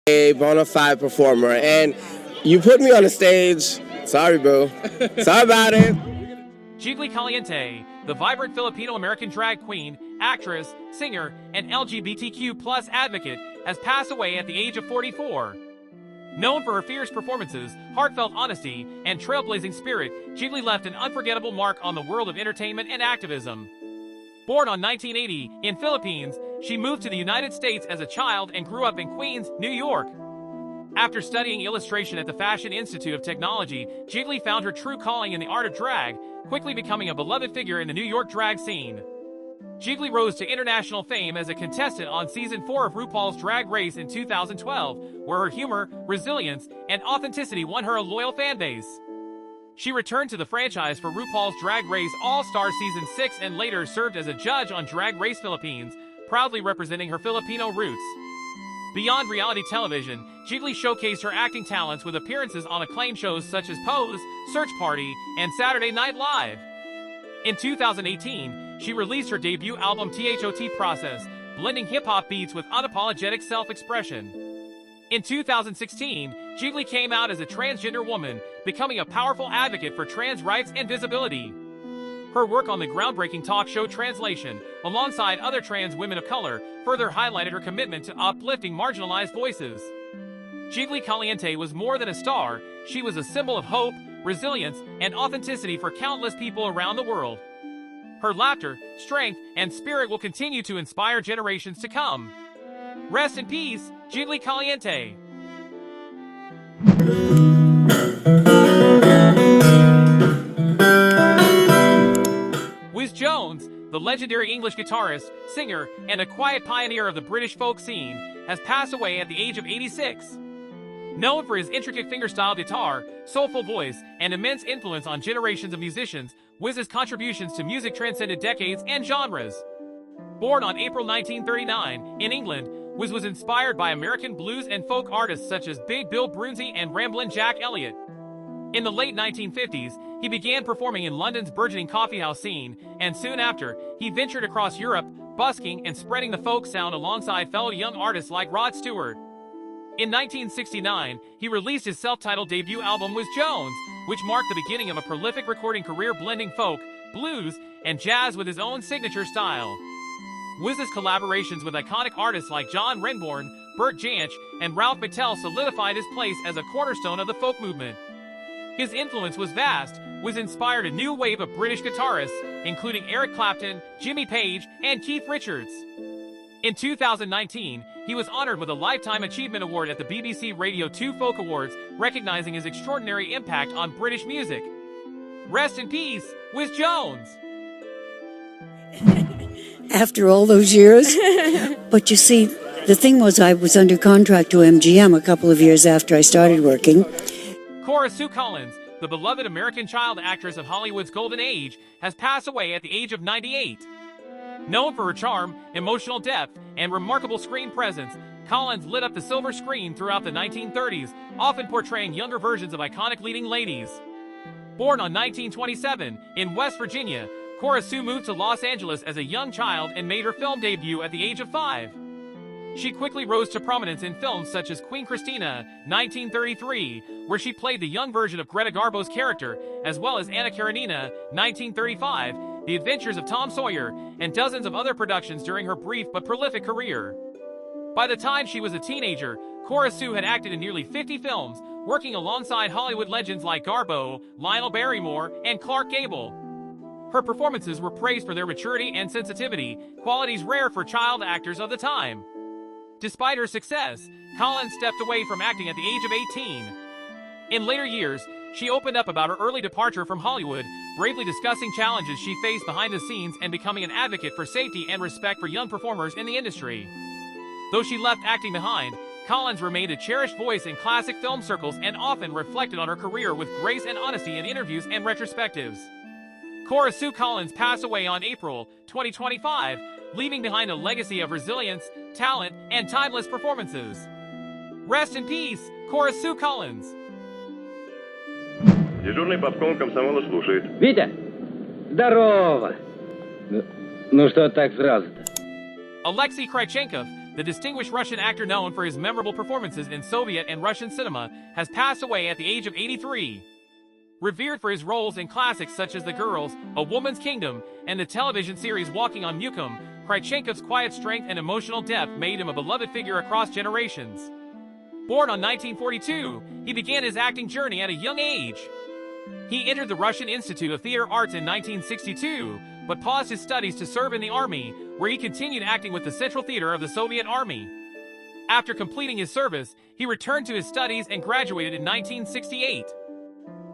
a bona fide performer, and you put me on the stage. Sorry, boo. Sorry about it. Jiggly Caliente, the vibrant Filipino-American drag queen, actress, singer, and LGBTQ plus advocate, has passed away at the age of 44. Known for her fierce performances, heartfelt honesty, and trailblazing spirit, Jiggly left an unforgettable mark on the world of entertainment and activism. Born on 1980 in Philippines, she moved to the United States as a child and grew up in Queens, New York. After studying illustration at the Fashion Institute of Technology, Jiggly found her true calling in the art of drag, quickly becoming a beloved figure in the New York drag scene. Jiggly rose to international fame as a contestant on Season 4 of RuPaul's Drag Race in 2012, where her humor, resilience, and authenticity won her a loyal fanbase. She returned to the franchise for RuPaul's Drag Race All-Star Season 6 and later served as a judge on Drag Race Philippines, proudly representing her Filipino roots. Beyond reality television, Jiggly showcased her acting talents with appearances on acclaimed shows such as Pose, Search Party, and Saturday Night Live. In 2018, she released her debut album THOT Process, blending hip-hop beats with unapologetic self-expression. In 2016, Jiggly came out as a transgender woman, becoming a powerful advocate for trans rights and visibility. Her work on the groundbreaking talk show Translation, alongside other trans women of color, further highlighted her commitment to uplifting marginalized voices. Jiggly Caliente was more than a star, she was a symbol of hope, resilience, and authenticity for countless people around the world. Her laughter, strength, and spirit will continue to inspire generations to come. Rest in peace, Jiggly Caliente. Wizz Jones, the legendary English guitarist, singer, and a quiet pioneer of the British folk scene, has passed away at the age of 86. Known for his intricate fingerstyle guitar, soulful voice, and immense influence on generations of musicians, Wizz's contributions to music transcended decades and genres. Born on April 1939 in England, Wizz was inspired by American blues and folk artists such as Big Bill Broonzy and Ramblin' Jack Elliott. In the late 1950s, he began performing in London's burgeoning coffeehouse scene, and soon after, he ventured across Europe, busking and spreading the folk sound alongside fellow young artists like Rod Stewart. In 1969, he released his self-titled debut album Wizz Jones, which marked the beginning of a prolific recording career blending folk, blues, and jazz with his own signature style. Wizz's collaborations with iconic artists like John Renbourn, Bert Jansch, and Ralph McTell solidified his place as a cornerstone of the folk movement. His influence was vast. Wizz inspired a new wave of British guitarists, including Eric Clapton, Jimmy Page, and Keith Richards. In 2019, he was honored with a Lifetime Achievement Award at the BBC Radio 2 Folk Awards, recognizing his extraordinary impact on British music. Rest in peace, Wizz Jones! After all those years. But you see, the thing was I was under contract to MGM a couple of years after I started working. Cora Sue Collins, the beloved American child actress of Hollywood's golden age, has passed away at the age of 98. Known for her charm, emotional depth, and remarkable screen presence, Collins lit up the silver screen throughout the 1930s, often portraying younger versions of iconic leading ladies. Born on 1927 in West Virginia, Cora Sue moved to Los Angeles as a young child and made her film debut at the age of 5. She quickly rose to prominence in films such as Queen Christina, 1933, where she played the young version of Greta Garbo's character, as well as Anna Karenina, 1935, The Adventures of Tom Sawyer, and dozens of other productions during her brief but prolific career. By the time she was a teenager, Cora Sue had acted in nearly 50 films, working alongside Hollywood legends like Garbo, Lionel Barrymore, and Clark Gable. Her performances were praised for their maturity and sensitivity, qualities rare for child actors of the time. Despite her success, Collins stepped away from acting at the age of 18. In later years, she opened up about her early departure from Hollywood, bravely discussing challenges she faced behind the scenes and becoming an advocate for safety and respect for young performers in the industry. Though she left acting behind, Collins remained a cherished voice in classic film circles and often reflected on her career with grace and honesty in interviews and retrospectives. Cora Sue Collins passed away on April 2025, leaving behind a legacy of resilience, talent, and timeless performances. Rest in peace, Cora Sue Collins. Дежурный попком комсомола слушает. Витя, здорово! Ну что так сразу-то? Aleksey Krychenkov, the distinguished Russian actor known for his memorable performances in Soviet and Russian cinema, has passed away at the age of 83. Revered for his roles in classics such as The Girls, A Woman's Kingdom, and the television series Walking on Mukum, Krychenkov's quiet strength and emotional depth made him a beloved figure across generations. Born on 1942, he began his acting journey at a young age. He entered the Russian Institute of Theater Arts in 1962, but paused his studies to serve in the army, where he continued acting with the Central Theater of the Soviet Army. After completing his service, he returned to his studies and graduated in 1968.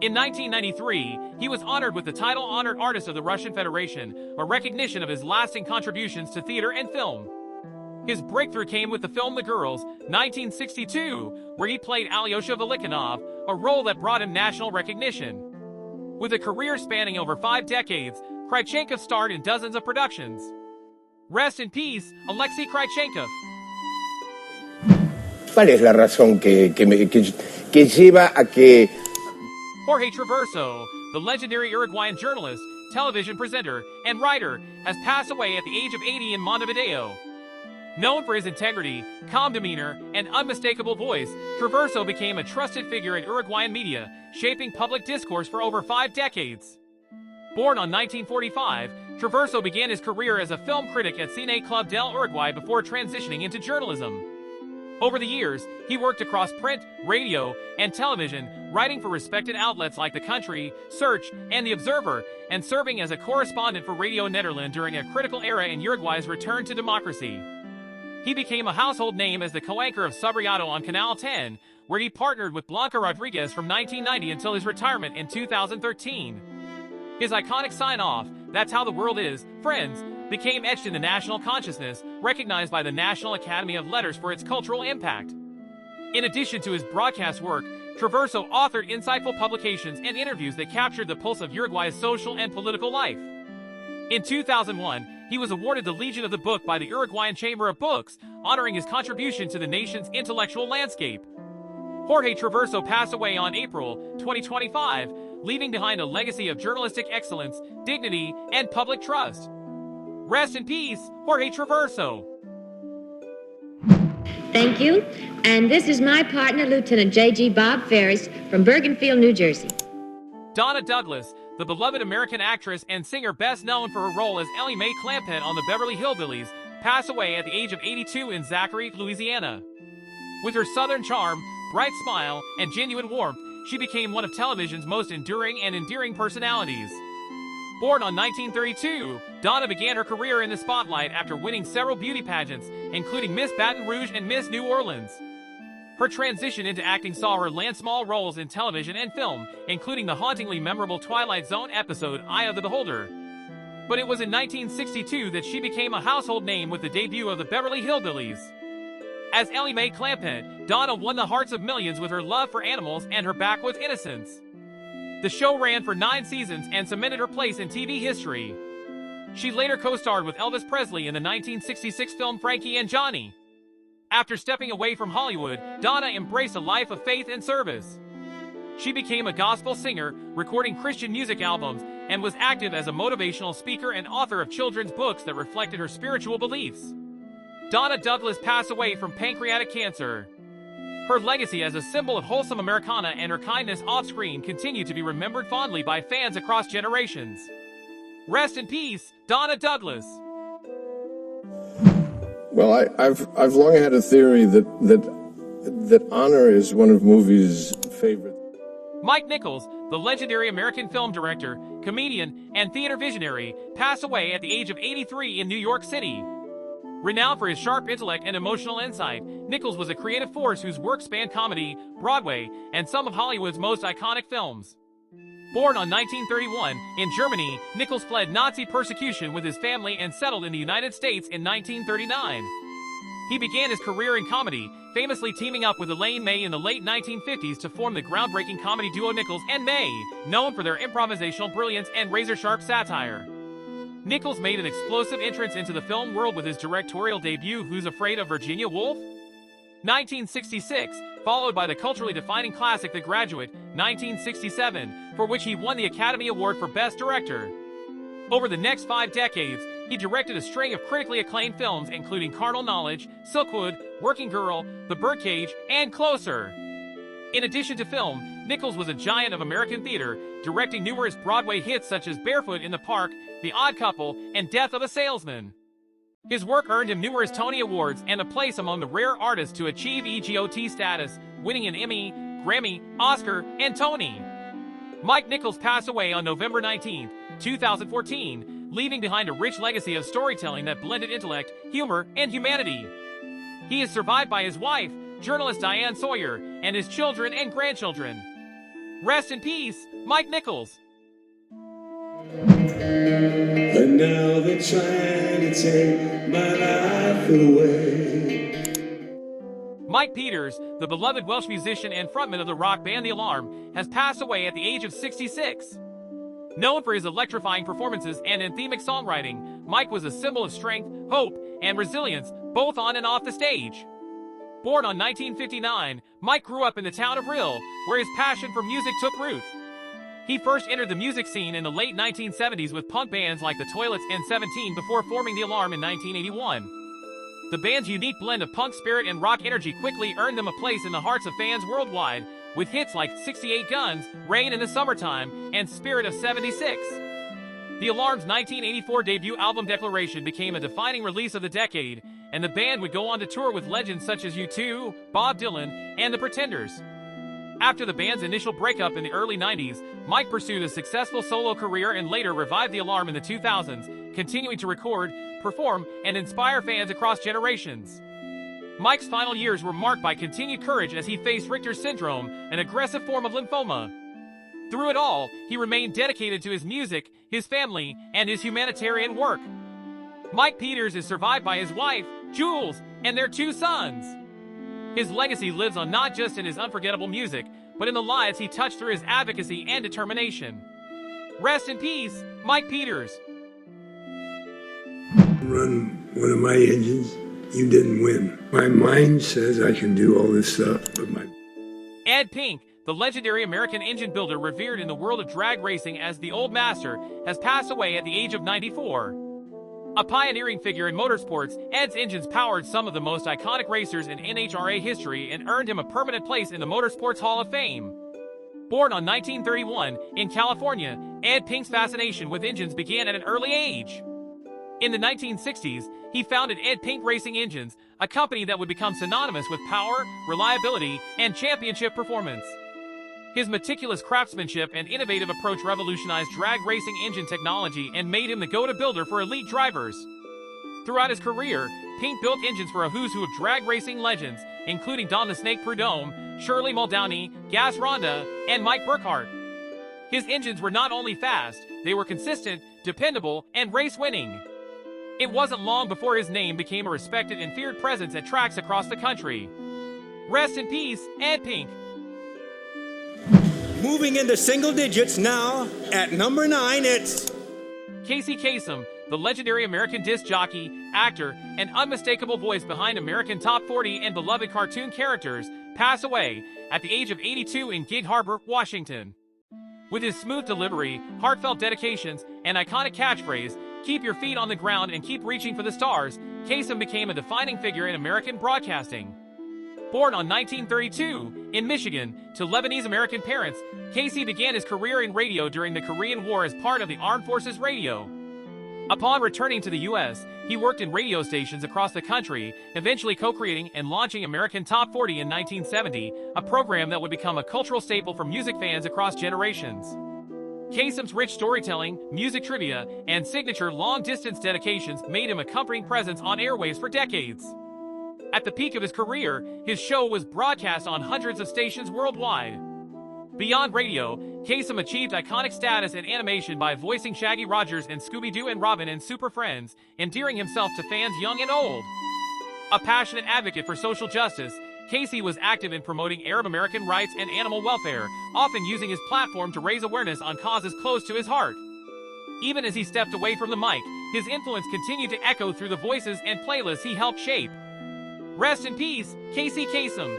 In 1993, he was honored with the title Honored Artist of the Russian Federation, a recognition of his lasting contributions to theater and film. His breakthrough came with the film The Girls, 1962, where he played Alyosha Velikanov, a role that brought him national recognition. With a career spanning over 5 decades, Krychenkov starred in dozens of productions. Rest in peace, Aleksey Krychenkov. ¿Cuál es la razón que lleva a que... Jorge Traverso, the legendary Uruguayan journalist, television presenter, and writer, has passed away at the age of 80 in Montevideo. Known for his integrity, calm demeanor, and unmistakable voice, Traverso became a trusted figure in Uruguayan media, shaping public discourse for over 5 decades. Born on 1945, Traverso began his career as a film critic at Cine Club del Uruguay before transitioning into journalism. Over the years, he worked across print, radio, and television, writing for respected outlets like The Country, Search, and The Observer, and serving as a correspondent for Radio Nederland during a critical era in Uruguay's return to democracy. He became a household name as the co-anchor of Subrayado on Canal 10, where he partnered with Blanca Rodriguez from 1990 until his retirement in 2013. His iconic sign-off, "That's how the world is, friends," became etched in the national consciousness, recognized by the National Academy of Letters for its cultural impact. In addition to his broadcast work, Traverso authored insightful publications and interviews that captured the pulse of Uruguay's social and political life. In 2001, he was awarded the Legion of the Book by the Uruguayan Chamber of Books, honoring his contribution to the nation's intellectual landscape. Jorge Traverso passed away on April 2025, leaving behind a legacy of journalistic excellence, dignity, and public trust. Rest in peace, Jorge Traverso. Thank you. And this is my partner, Lieutenant J.G. Bob Ferris from Bergenfield, New Jersey. Donna Douglas, the beloved American actress and singer best known for her role as Ellie Mae Clampett on the Beverly Hillbillies, passed away at the age of 82 in Zachary, Louisiana. With her southern charm, bright smile, and genuine warmth, she became one of television's most enduring and endearing personalities. Born on 1932, Donna began her career in the spotlight after winning several beauty pageants, including Miss Baton Rouge and Miss New Orleans. Her transition into acting saw her land small roles in television and film, including the hauntingly memorable Twilight Zone episode Eye of the Beholder. But it was in 1962 that she became a household name with the debut of the Beverly Hillbillies. As Ellie Mae Clampett, Donna won the hearts of millions with her love for animals and her backwoods innocence. The show ran for 9 seasons and cemented her place in TV history. She later co-starred with Elvis Presley in the 1966 film Frankie and Johnny. After stepping away from Hollywood, Donna embraced a life of faith and service. She became a gospel singer, recording Christian music albums, and was active as a motivational speaker and author of children's books that reflected her spiritual beliefs. Donna Douglas passed away from pancreatic cancer. Her legacy as a symbol of wholesome Americana and her kindness off-screen continue to be remembered fondly by fans across generations. Rest in peace, Donna Douglas. Well, I've long had a theory that honor is one of movies' favorite. Mike Nichols, the legendary American film director, comedian, and theater visionary, passed away at the age of 83 in New York City. Renowned for his sharp intellect and emotional insight, Nichols was a creative force whose work spanned comedy, Broadway, and some of Hollywood's most iconic films. Born on 1931 in Germany, Nichols fled Nazi persecution with his family and settled in the United States in 1939. He began his career in comedy, famously teaming up with Elaine May in the late 1950s to form the groundbreaking comedy duo Nichols and May, known for their improvisational brilliance and razor-sharp satire. Nichols made an explosive entrance into the film world with his directorial debut Who's Afraid of Virginia Woolf? 1966, followed by the culturally defining classic The Graduate, 1967, for which he won the Academy Award for Best Director. Over the next 5 decades, He directed a string of critically acclaimed films including Carnal Knowledge, Silkwood, Working Girl, The Birdcage, and Closer. In addition to film, Nichols was a giant of American theater, directing numerous Broadway hits such as Barefoot in the Park, The Odd Couple, and Death of a Salesman. His work earned him numerous Tony Awards and a place among the rare artists to achieve EGOT status, winning an Emmy, Grammy, Oscar, and Tony. Mike Nichols passed away on November 19, 2014, leaving behind a rich legacy of storytelling that blended intellect, humor, and humanity. He is survived by his wife, journalist Diane Sawyer, and his children and grandchildren. Rest in peace, Mike Nichols. But now they're trying to take my life away. Mike Peters, the beloved Welsh musician and frontman of the rock band The Alarm, has passed away at the age of 66. Known for his electrifying performances and anthemic songwriting, Mike was a symbol of strength, hope, and resilience, both on and off the stage. Born on 1959, Mike grew up in the town of Rhyl, where his passion for music took root. He first entered the music scene in the late 1970s with punk bands like The Toilets and 17 before forming The Alarm in 1981. The band's unique blend of punk spirit and rock energy quickly earned them a place in the hearts of fans worldwide, with hits like 68 Guns, Rain in the Summertime, and Spirit of 76. The Alarm's 1984 debut album Declaration became a defining release of the decade, and the band would go on to tour with legends such as U2, Bob Dylan, and The Pretenders. After the band's initial breakup in the early 90s, Mike pursued a successful solo career and later revived The Alarm in the 2000s, continuing to record, perform, and inspire fans across generations. Mike's final years were marked by continued courage as he faced Richter's syndrome, an aggressive form of lymphoma. Through it all, he remained dedicated to his music, his family, and his humanitarian work. Mike Peters is survived by his wife, Jules, and their 2 sons. His legacy lives on not just in his unforgettable music, but in the lives he touched through his advocacy and determination. Rest in peace, Mike Peters. Run one of my engines, you didn't win. My mind says I can do all this stuff, but my... Ed Pink, the legendary American engine builder revered in the world of drag racing as the Old Master, has passed away at the age of 94. A pioneering figure in motorsports, Ed's engines powered some of the most iconic racers in NHRA history and earned him a permanent place in the Motorsports Hall of Fame. Born on 1931 in California, Ed Pink's fascination with engines began at an early age. In the 1960s, he founded Ed Pink Racing Engines, a company that would become synonymous with power, reliability, and championship performance. His meticulous craftsmanship and innovative approach revolutionized drag racing engine technology and made him the go-to builder for elite drivers. Throughout his career, Pink built engines for a who's who of drag racing legends, including Don the Snake Prudhomme, Shirley Muldowney, Gas Ronda, and Mike Burkhart. His engines were not only fast, they were consistent, dependable, and race-winning. It wasn't long before his name became a respected and feared presence at tracks across the country. Rest in peace, Ed Pink. Moving into single digits now, at number 9, it's... Casey Kasem, the legendary American disc jockey, actor, and unmistakable voice behind American Top 40 and beloved cartoon characters, passed away at the age of 82 in Gig Harbor, Washington. With his smooth delivery, heartfelt dedications, and iconic catchphrase, "Keep your feet on the ground and keep reaching for the stars," Kasem became a defining figure in American broadcasting. Born on 1932 in Michigan to Lebanese-American parents, Casey began his career in radio during the Korean War as part of the Armed Forces Radio. Upon returning to the U.S., he worked in radio stations across the country, eventually co-creating and launching American Top 40 in 1970, a program that would become a cultural staple for music fans across generations. Kasem's rich storytelling, music trivia, and signature long-distance dedications made him a comforting presence on airwaves for decades. At the peak of his career, his show was broadcast on hundreds of stations worldwide. Beyond radio, Kasem achieved iconic status in animation by voicing Shaggy Rogers in Scooby-Doo and Robin in Super Friends, endearing himself to fans young and old. A passionate advocate for social justice, Casey was active in promoting Arab American rights and animal welfare, often using his platform to raise awareness on causes close to his heart. Even as he stepped away from the mic, his influence continued to echo through the voices and playlists he helped shape. Rest in peace, Casey Kasem.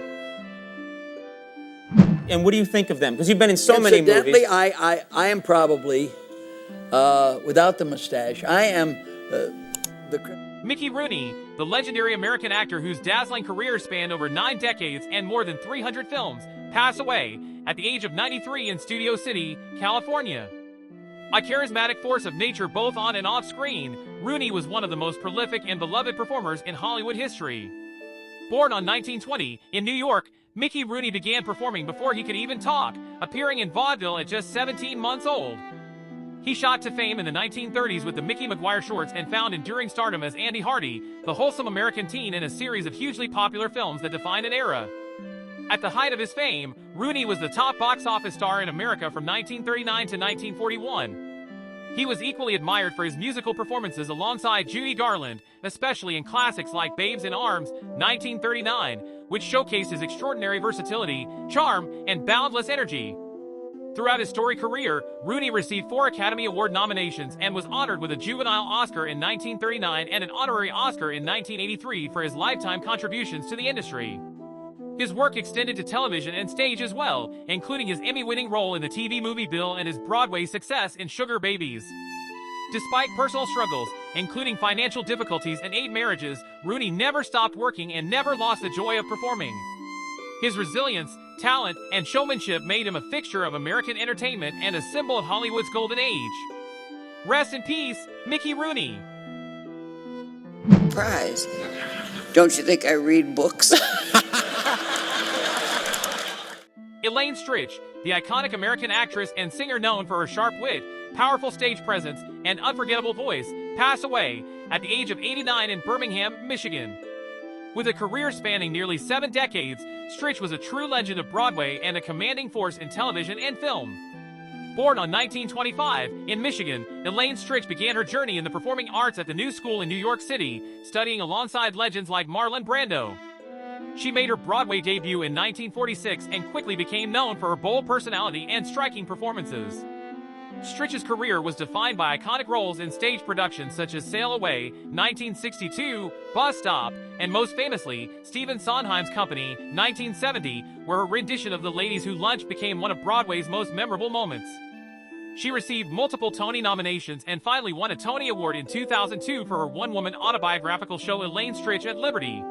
And what do you think of them? Because you've been in so many movies. Incidentally, I am probably, without the mustache, I am Mickey Rooney, the legendary American actor whose dazzling career spanned over 9 decades and more than 300 films, passed away at the age of 93 in Studio City, California. A charismatic force of nature both on and off screen, Rooney was one of the most prolific and beloved performers in Hollywood history. Born on 1920 in New York, Mickey Rooney began performing before he could even talk, appearing in vaudeville at just 17 months old. He shot to fame in the 1930s with the Mickey Maguire shorts and found enduring stardom as Andy Hardy, the wholesome American teen in a series of hugely popular films that defined an era. At the height of his fame, Rooney was the top box office star in America from 1939 to 1941. He was equally admired for his musical performances alongside Judy Garland, especially in classics like Babes in Arms, 1939, which showcased his extraordinary versatility, charm, and boundless energy. Throughout his storied career, Rooney received 4 Academy Award nominations and was honored with a Juvenile Oscar in 1939 and an honorary Oscar in 1983 for his lifetime contributions to the industry. His work extended to television and stage as well, including his Emmy-winning role in the TV movie Bill and his Broadway success in Sugar Babies. Despite personal struggles, including financial difficulties and 8 marriages, Rooney never stopped working and never lost the joy of performing. His resilience, talent, and showmanship made him a fixture of American entertainment and a symbol of Hollywood's golden age. Rest in peace, Mickey Rooney. Prize. Don't you think I read books? Elaine Stritch, the iconic American actress and singer known for her sharp wit, powerful stage presence, and unforgettable voice, passed away at the age of 89 in Birmingham, Michigan. With a career spanning nearly 7 decades, Stritch was a true legend of Broadway and a commanding force in television and film. Born on 1925 in Michigan, Elaine Stritch began her journey in the performing arts at the New School in New York City, studying alongside legends like Marlon Brando. She made her Broadway debut in 1946 and quickly became known for her bold personality and striking performances. Stritch's career was defined by iconic roles in stage productions such as Sail Away, 1962, Bus Stop, and most famously, Stephen Sondheim's Company, 1970, where her rendition of The Ladies Who Lunch became one of Broadway's most memorable moments. She received multiple Tony nominations and finally won a Tony Award in 2002 for her one-woman autobiographical show Elaine Stritch at Liberty.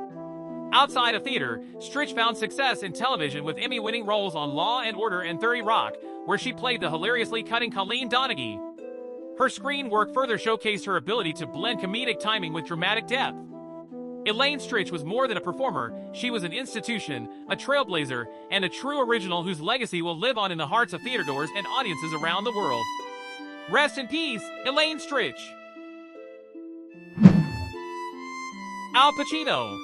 Outside of theater, Stritch found success in television with Emmy-winning roles on Law & Order and 30 Rock, where she played the hilariously cutting Colleen Donaghy. Her screen work further showcased her ability to blend comedic timing with dramatic depth. Elaine Stritch was more than a performer, she was an institution, a trailblazer, and a true original whose legacy will live on in the hearts of theatergoers and audiences around the world. Rest in peace, Elaine Stritch. Al Pacino.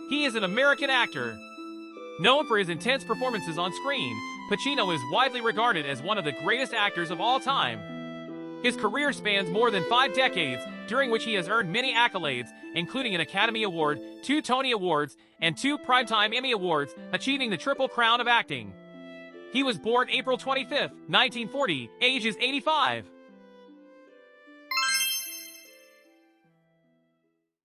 He is an American actor. Known for his intense performances on screen, Pacino is widely regarded as one of the greatest actors of all time. His career spans more than 5 decades, during which he has earned many accolades, including an Academy Award, 2 Tony Awards, and 2 Primetime Emmy Awards, achieving the Triple Crown of acting. He was born April 25, 1940, age is 85.